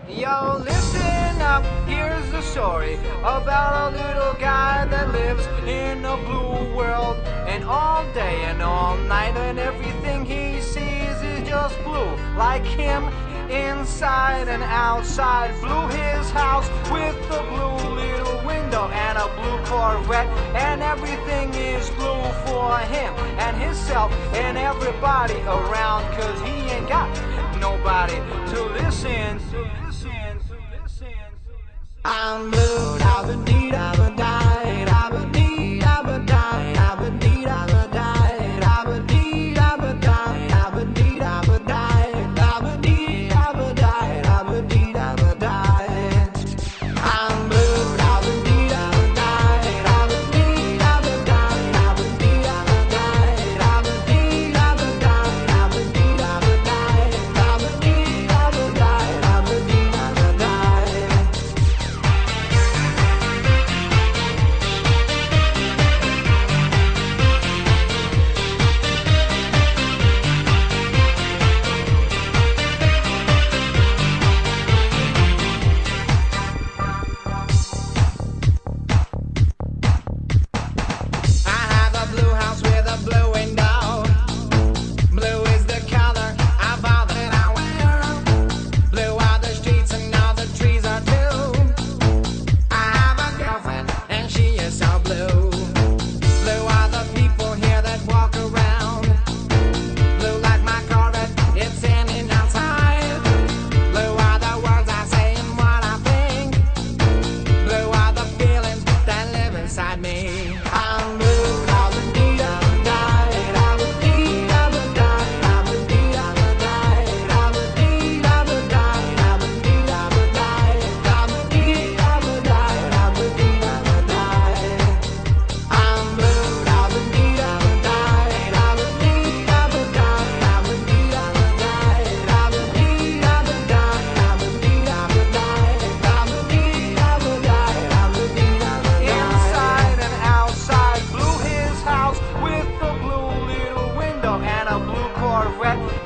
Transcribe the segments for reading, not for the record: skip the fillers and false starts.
Yo, listen up, here's the story about a little guy that lives in a blue world. And all day and all night and everything he sees is just blue. Like him, inside and outside. Blue his house with a blue little window and a blue Corvette. And everything is blue for him and himself and everybody around. Cause he ain't got nobody to listen. I'm blue, I've been need, I've been died, I've been need, I've been died, I've been need, I've been died, I've been need, I've been died, I've been need, I've been died, I've been need, I've been died, I've been need, I've been died. I'm blue, I've been need, I've been died, I've been need, I've been died, I've been need, I've been died, I've been need, I've been died, I've been need, I've been died, I've been need, I've been died, I've been need, I've been died.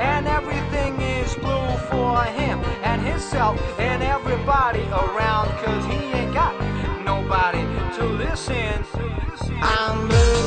And everything is blue for him and himself and everybody around. Cause he ain't got nobody to listen. I'm blue.